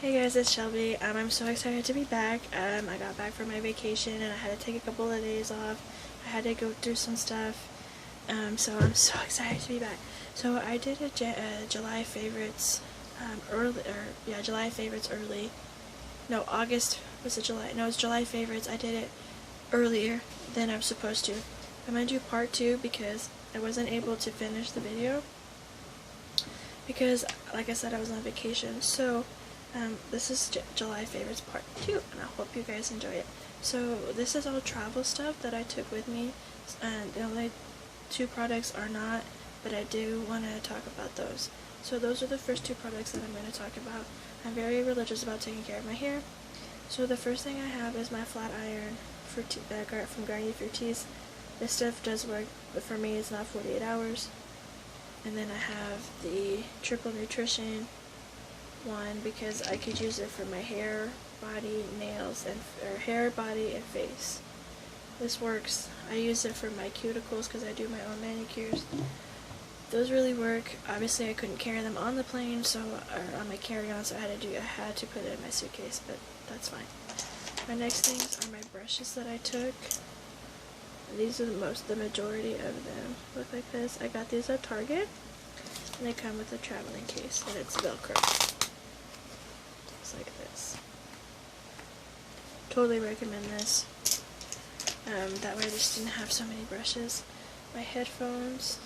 Hey guys, it's Shelby. I'm so excited to be back. I got back from my vacation and I had to take a couple of days off. I had to go through some stuff. So I'm so excited to be back. So I did a July favorites July favorites early. No, August was it July? No, it's July favorites. I did it earlier than I was supposed to. I'm gonna do part 2 because I wasn't able to finish the video because, like I said, I was on vacation. So this is July favorites part 2, and I hope you guys enjoy it. So this is all travel stuff that I took with me, and the only 2 products are not, but I do want to talk about those. So those are the first 2 products that I'm going to talk about. I'm very religious about taking care of my hair. So the first thing I have is my flat iron that I got from Garnier Fructis. This stuff does work, but for me it's not 48 hours. And then I have the Triple Nutrition one because I could use it for my hair, body, nails, or hair, body, and face. This works. I use it for my cuticles because I do my own manicures. Those really work. Obviously I couldn't carry them on the plane, or on my carry-on, so I had to put it in my suitcase, but that's fine. My next things are my brushes that I took. These are the majority of them look like this. I got these at Target, and they come with a traveling case, and it's Velcro. Looks like this. Totally recommend this. That way I just didn't have so many brushes. My headphones.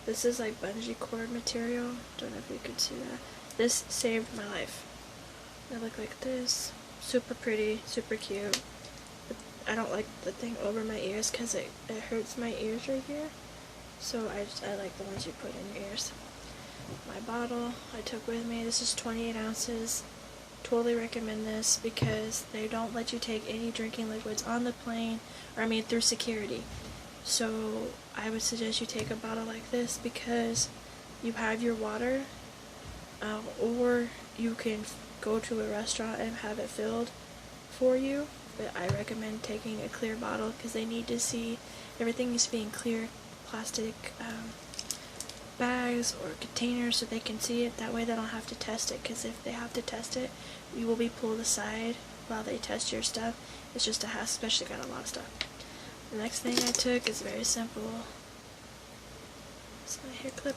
This is like bungee cord material. Don't know if you could see that. This saved my life. They look like this. Super pretty, super cute. But I don't like the thing over my ears because it hurts my ears right here. So I like the ones you put in your ears. My bottle I took with me. This is 28 ounces. Totally recommend this because they don't let you take any drinking liquids on the plane, through security. So I would suggest you take a bottle like this because you have your water, or you can go to a restaurant and have it filled for you. But I recommend taking a clear bottle because they need to see everything needs to be in clear plastic bags or containers so they can see it. That way they don't have to test it, because if they have to test it, you will be pulled aside while they test your stuff. It's just a hassle, especially got a lot of stuff. The next thing I took is very simple. It's my hair clip,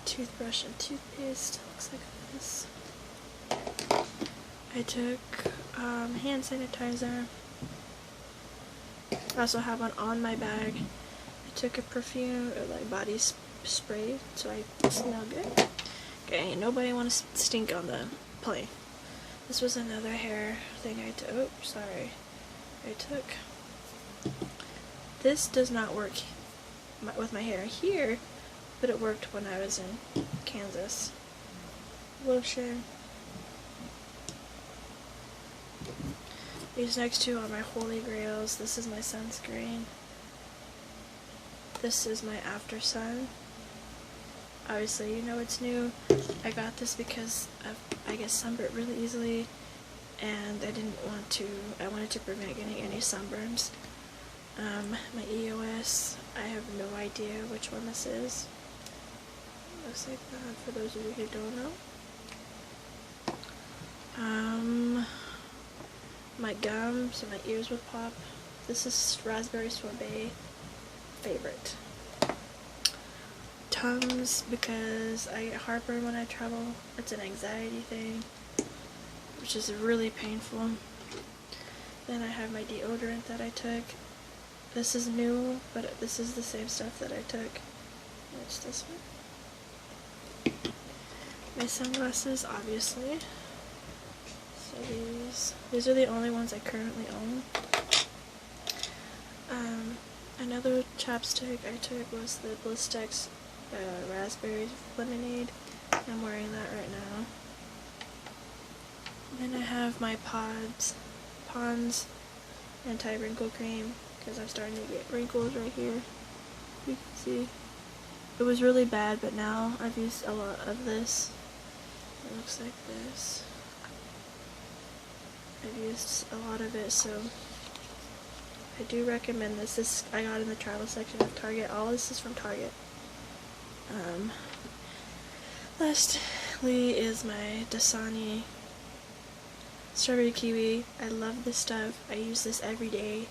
toothbrush, and toothpaste. Looks like this. I took hand sanitizer. I also have one on my bag. I took a perfume, or like body spray, so I smell good. Okay, nobody wants to stink on the plane. This was another hair thing I took. I took. This does not work with my hair here, but it worked when I was in Kansas. Lotion. These next 2 are my holy grails. This is my sunscreen. This is my After Sun. Obviously, you know it's new. I got this because I get sunburned really easily, and I wanted to prevent getting any sunburns. My EOS, I have no idea which one this is. It looks like that for those of you who don't know. My gum, so my ears would pop. This is raspberry sorbet, favorite. Tums, because I get heartburn when I travel. It's an anxiety thing, which is really painful. Then I have my deodorant that I took. This is new, but this is the same stuff that I took. It's this one. My sunglasses, obviously. So these are the only ones I currently own. Another chapstick I took was the Blistex raspberry lemonade. I'm wearing that right now. Then I have my Pond's anti-wrinkle cream because I'm starting to get wrinkles right here. You can see. It was really bad, but now I've used a lot of this. It looks like this. I've used a lot of it, so I do recommend this. This I got in the travel section of Target. All this is from Target. lastly is my Dasani strawberry kiwi. I love this stuff. I use this every day.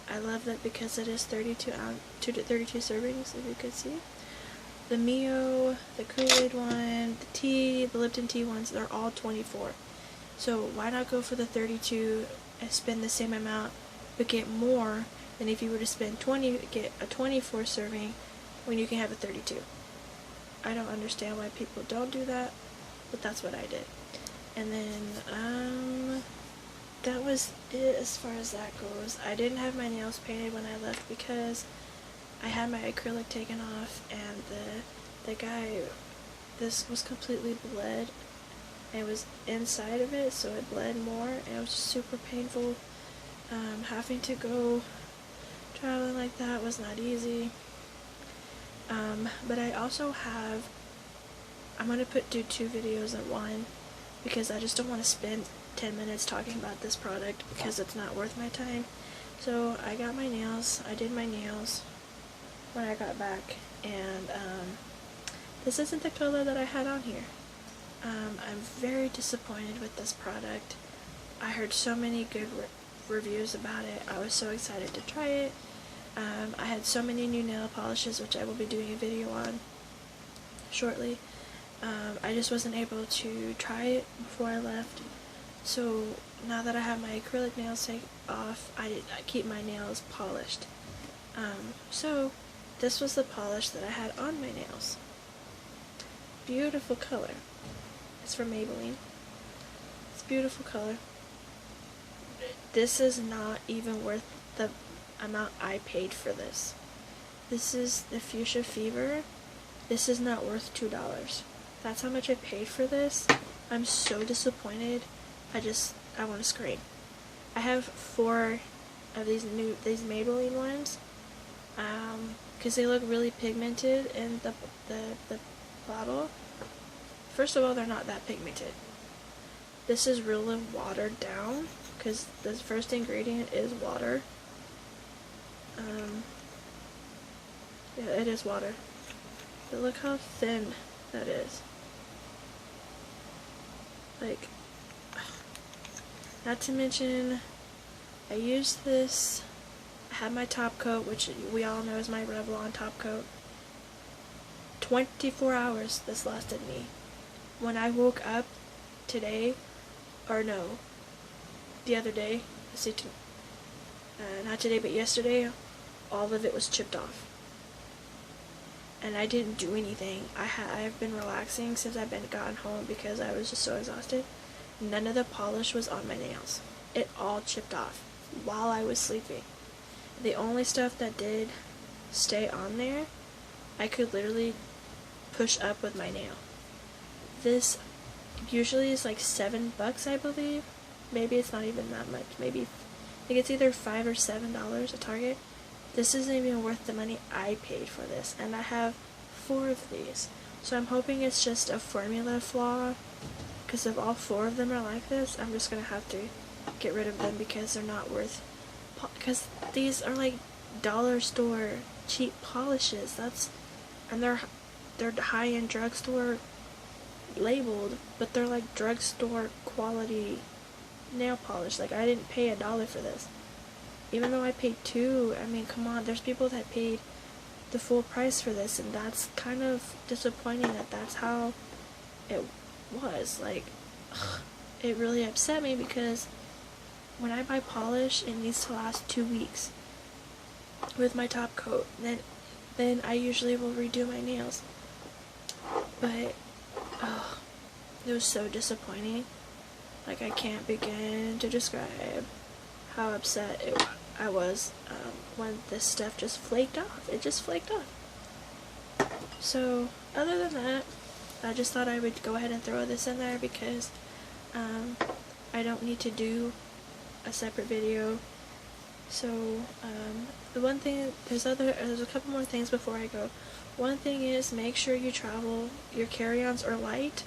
I love that because it is 32 servings, if you could see. The Mio, the Kool-Aid one, the tea, the Lipton tea ones, they're all 24. So why not go for the 32 and spend the same amount but get more than if you were to spend 20, get a 24 serving when you can have a 32. I don't understand why people don't do that, but that's what I did. And then that was it as far as that goes. I didn't have my nails painted when I left because I had my acrylic taken off, and the guy, this was completely bled. It was inside of it, so it bled more, and it was super painful. Having to go traveling like that was not easy. But I also have, I'm going to do 2 videos in one, because I just don't want to spend 10 minutes talking about this product because it's not worth my time. So I got my nails, I did my nails when I got back, and this isn't the color that I had on here. I'm very disappointed with this product. I heard so many good reviews about it. I was so excited to try it. I had so many new nail polishes, which I will be doing a video on shortly. I just wasn't able to try it before I left. So now that I have my acrylic nails taken off, I keep my nails polished. So this was the polish that I had on my nails. Beautiful color. It's from Maybelline. It's a beautiful color. This is not even worth the amount I paid for this. This is the Fuchsia Fever. This is not worth $2. That's how much I paid for this. I'm so disappointed. I want to scream. I have 4 of these Maybelline ones, because they look really pigmented in the bottle. First of all, they're not that pigmented. This is really watered down, because the first ingredient is water. Yeah, it is water. But look how thin that is. Like, not to mention, I used this, I had my top coat, which we all know is my Revlon top coat. 24 hours this lasted me. When I woke up today, or no, the other day, not today but yesterday, all of it was chipped off. And I didn't do anything. I've been relaxing since I've gotten home because I was just so exhausted. None of the polish was on my nails. It all chipped off while I was sleeping. The only stuff that did stay on there, I could literally push up with my nail. This usually is like $7, I believe. Maybe it's not even that much. Maybe, I think it's either $5 or $7 at Target. This isn't even worth the money I paid for this, and I have 4 of these. So I'm hoping it's just a formula flaw, because if all 4 of them are like this, I'm just going to have to get rid of them because they're not worth, because these are like dollar store cheap polishes. And they're high-end drugstore labeled, but they're like drugstore quality nail polish. Like, I didn't pay $1 for this. Even though I paid $2, I mean, come on, there's people that paid the full price for this, and that's kind of disappointing that that's how it was. Like, it really upset me because when I buy polish, it needs to last 2 weeks with my top coat. Then I usually will redo my nails. But, it was so disappointing. Like, I can't begin to describe how upset I was when this stuff just flaked off. It just flaked off. So, other than that, I just thought I would go ahead and throw this in there because I don't need to do a separate video. So, the one thing, there's a couple more things before I go. One thing is, make sure you travel, your carry-ons are light,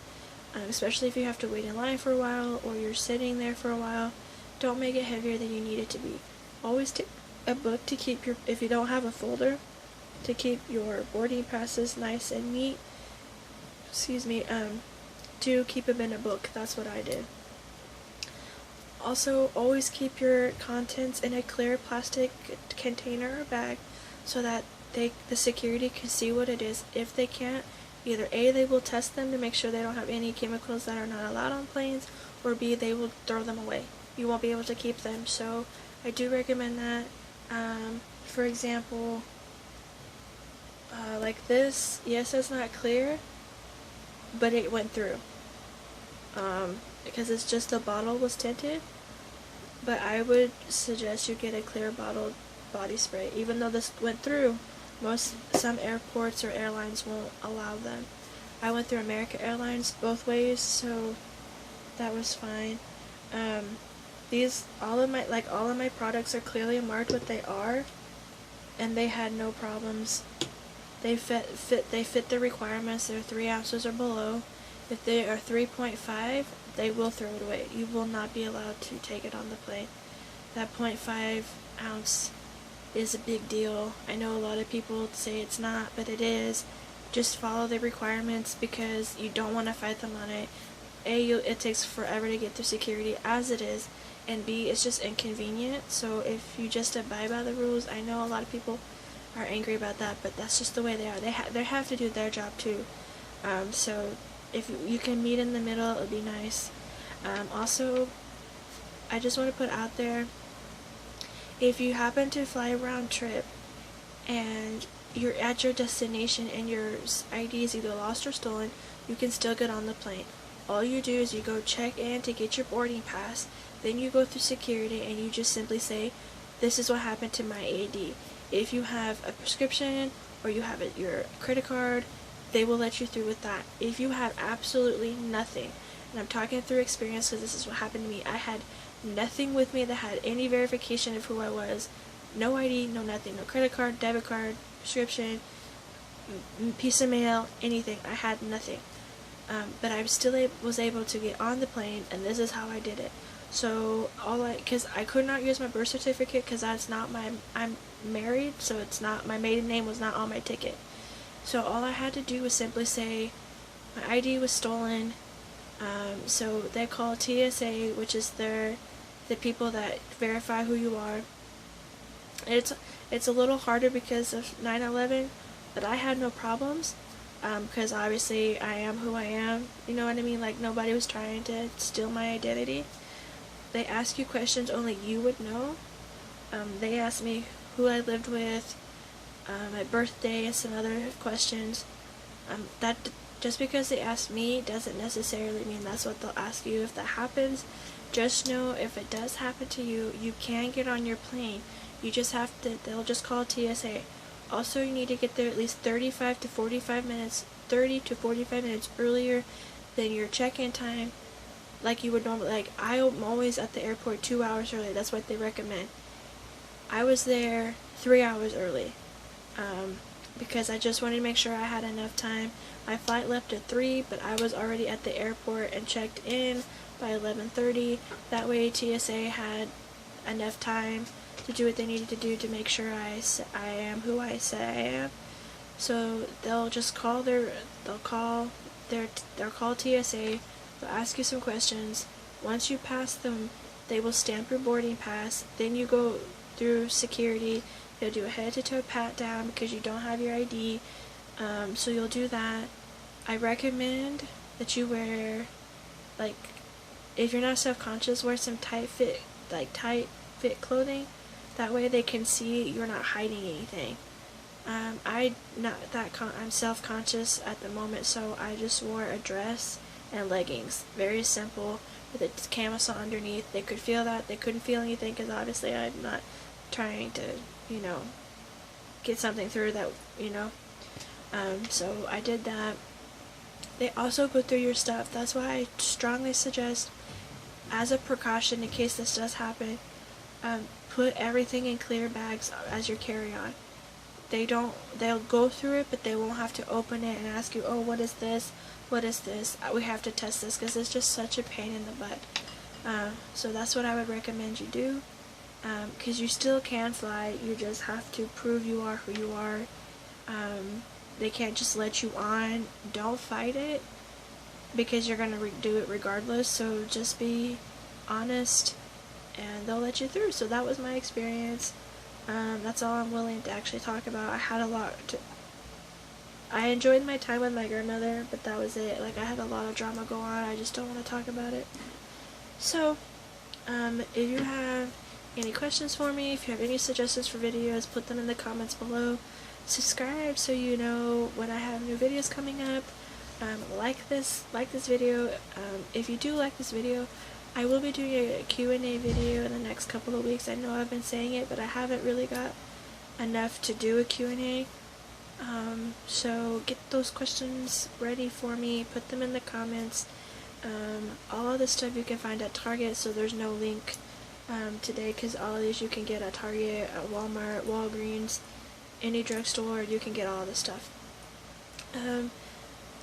especially if you have to wait in line for a while or you're sitting there for a while. Don't make it heavier than you need it to be. Always take a book to keep your, if you don't have a folder, to keep your boarding passes nice and neat. Excuse me, to keep them in a book. That's what I did. Also, always keep your contents in a clear plastic container or bag so that the security can see what it is. If they can't, either A, they will test them to make sure they don't have any chemicals that are not allowed on planes, or B, they will throw them away. You won't be able to keep them. So I do recommend that. For example, like this, yes, it's not clear, but it went through. Because it's just the bottle was tinted. But I would suggest you get a clear bottled body spray. Even though this went through, some airports or airlines won't allow them. I went through American Airlines both ways, so that was fine. All of my products are clearly marked what they are, and they had no problems. They fit the requirements. They're 3 ounces or below. If they are 3.5, they will throw it away. You will not be allowed to take it on the plane. That 0.5 ounce is a big deal. I know a lot of people say it's not, but it is. Just follow the requirements because you don't want to fight them on it. A, it takes forever to get through security as it is, and B, it's just inconvenient. So if you just abide by the rules, I know a lot of people are angry about that, but that's just the way they are. They have to do their job too. So if you can meet in the middle, it would be nice. Also, I just want to put out there, if you happen to fly a round trip and you're at your destination and your ID is either lost or stolen, you can still get on the plane. All you do is you go check in to get your boarding pass, then you go through security and you just simply say, this is what happened to my ID. If you have a prescription or you have your credit card, they will let you through with that. If you have absolutely nothing, and I'm talking through experience because this is what happened to me, I had nothing with me that had any verification of who I was. No ID, no nothing, no credit card, debit card, prescription, piece of mail, anything. I had nothing. But I still was able to get on the plane, and this is how I did it. So because I could not use my birth certificate because that's not I'm married, so it's not, my maiden name was not on my ticket. So all I had to do was simply say my ID was stolen. So they call TSA, which is the people that verify who you are. It's a little harder because of 9/11, but I had no problems. Because obviously I am who I am. You know what I mean? Like, nobody was trying to steal my identity. They ask you questions only you would know. They asked me who I lived with, my birthday, and some other questions. That just because they asked me doesn't necessarily mean that's what they'll ask you if that happens. Just know if it does happen to you, you can get on your plane. You just have to, they'll just call TSA. Also, you need to get there at least 30 to 45 minutes earlier than your check-in time, like you would normally. Like, I'm always at the airport 2 hours early. That's what they recommend. I was there 3 hours early, because I just wanted to make sure I had enough time. My flight left at 3, but I was already at the airport and checked in by 11:30. That way TSA had enough time to do what they needed to do to make sure I am who I say I am. So they'll call TSA, they'll ask you some questions. Once you pass them, they will stamp your boarding pass. Then you go through security. They'll do a head-to-toe pat-down because you don't have your ID. So you'll do that. I recommend that you wear, like, if you're not self-conscious, wear some tight fit clothing. That way they can see you're not hiding anything. I'm self-conscious at the moment, so I just wore a dress and leggings. Very simple, with a camisole underneath. They could feel that. They couldn't feel anything because obviously I'm not trying to, get something through that, So I did that. They also go through your stuff. That's why I strongly suggest, as a precaution in case this does happen, put everything in clear bags as your carry-on. They'll go through it, but they won't have to open it and ask you, oh, what is this? What is this? We have to test this, because it's just such a pain in the butt. So that's what I would recommend you do, because you still can fly. You just have to prove you are who you are. They can't just let you on. Don't fight it. because you're gonna do it regardless. So just be honest, and they'll let you through. So that was my experience. That's all I'm willing to actually talk about. I enjoyed my time with my grandmother, but that was it. Like, I had a lot of drama go on. I just don't want to talk about it. So, if you have any questions for me, if you have any suggestions for videos, put them in the comments below. Subscribe so you know when I have new videos coming up. Like this video. If you do like this video, I will be doing a Q&A video in the next couple of weeks. I know I've been saying it, but I haven't really got enough to do a Q&A. So get those questions ready for me, put them in the comments. All of this stuff you can find at Target, so there's no link today, because all of these you can get at Target, at Walmart, Walgreens, any drugstore. You can get all of this stuff.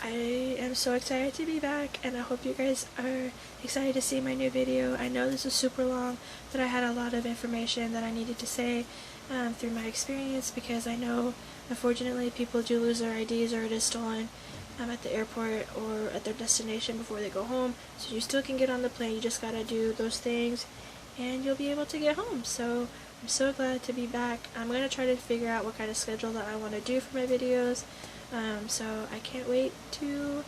I am so excited to be back, and I hope you guys are excited to see my new video. I know this is super long, but I had a lot of information that I needed to say through my experience, because I know, unfortunately, people do lose their IDs or it is stolen at the airport or at their destination before they go home. So you still can get on the plane, you just gotta do those things, and you'll be able to get home. So I'm so glad to be back. I'm gonna try to figure out what kind of schedule that I want to do for my videos. So I can't wait to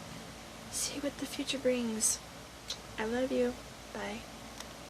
see what the future brings. I love you. Bye.